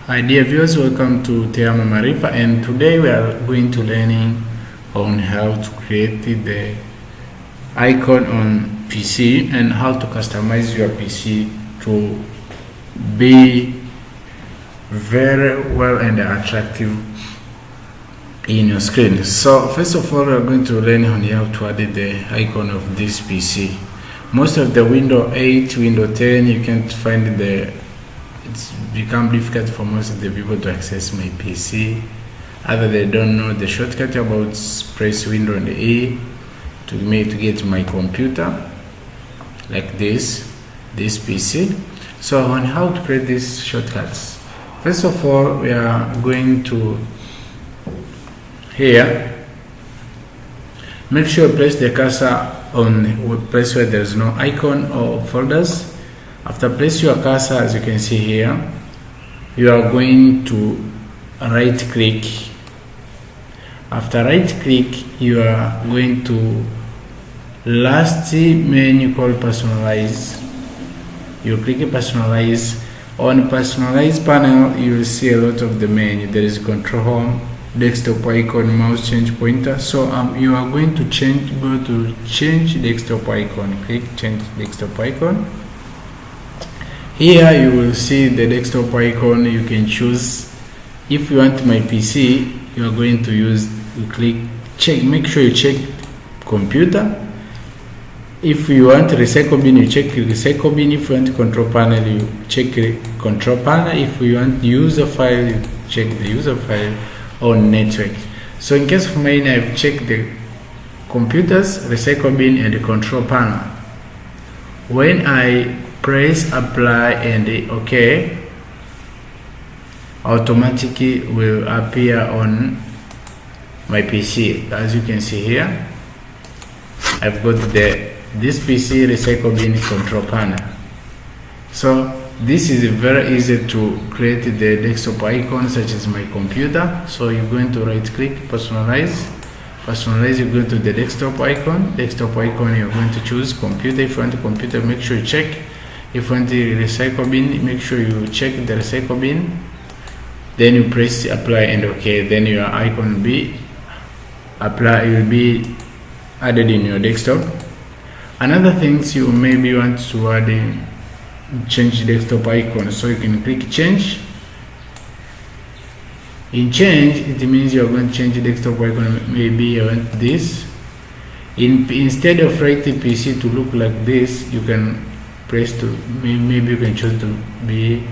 Hi dear viewers, welcome to Teama Marifa, and today we are going to learning on how to create the icon on PC and how to customize your PC to be very well and attractive in your screen. So first of all, we are going to learn on how to add the icon of this PC. Most of the Windows 8, Windows 10, you can't find it's become difficult for most of the people to access my PC. Either they don't know the shortcut about press Windows and E to get my computer like this PC. So on how to create these shortcuts, first of all, we are going to here. Make sure you place the cursor on the place where there is no icon or folders. After place your cursor, as you can see here, you are going to right click. After right click, you are going to last menu called personalize. You click personalize. On personalize panel, you will see a lot of the menu. There is control home, desktop icon, mouse change pointer. So you are going to go to change desktop icon. Click change desktop icon. Here you will see the desktop icon. You can choose. If you want my PC, you are going to check. Make sure you check computer. If you want recycle bin, you check recycle bin. If you want control panel, you check control panel. If you want user file, you check the user file or network. So in case of mine, I've checked the computers, recycle bin, and the control panel. When I press apply and OK, automatically will appear on my PC. As you can see here, I've got this PC recycle bin control panel. So this is very easy to create the desktop icon such as my computer. So you're going to right click, personalize, you go to the desktop icon, you're going to choose computer. If you want a computer, make sure you check. If you want the recycle bin, make sure you check the recycle bin. Then you press apply and OK. Then your icon will be added in your desktop. Another things you maybe want to add in, change desktop icon. So you can click change. In change, it means you're going to change the desktop icon. Maybe I want this. Instead of write the PC to look like this, you can press to maybe you can choose to be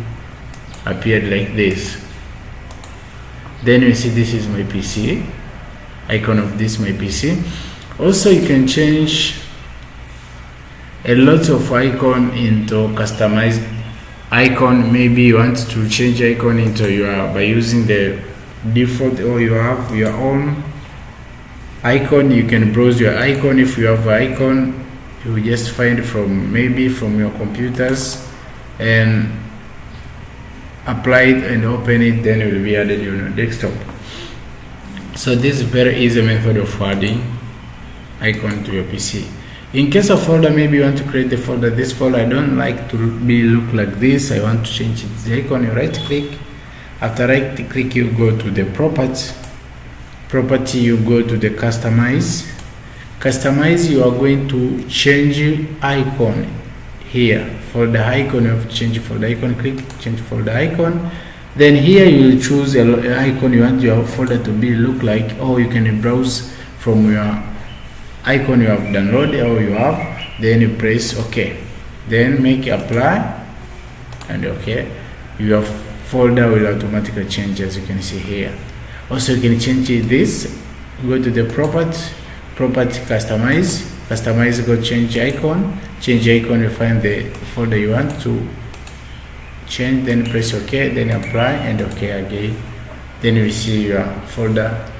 appeared like this. Then you see this is my PC, icon of this my PC. Also you can change a lot of icon into customized icon. Maybe you want to change icon into by using the default, or you have your own icon. You can browse your icon. If you have an icon, you will just find from your computers and apply it and open it, then it will be added on your desktop. So this is very easy method of adding icon to your PC. In case of folder, maybe you want to create a folder. This folder I don't like to look like this. I want to change it. The icon, you right click. After right click, you go to the property, you go to the customize. You are going to change icon here. For the icon, you have to change for the icon. Click change for the icon. Then here you will choose an icon you want your folder to look like, or you can browse from your icon you have downloaded or you have. Then you press OK. Then make apply and OK. Your folder will automatically change, as you can see here. Also you can change this. Go to the property, customize, go change icon, you find the folder you want to change, then press OK, then apply and OK again. Then you see your folder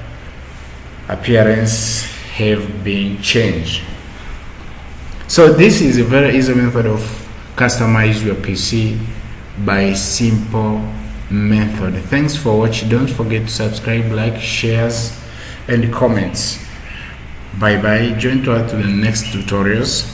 appearance have been changed. So this is a very easy method of customize your PC by simple method. Thanks for watching. Don't forget to subscribe, like, shares and comments. Bye bye. Join to the next tutorials.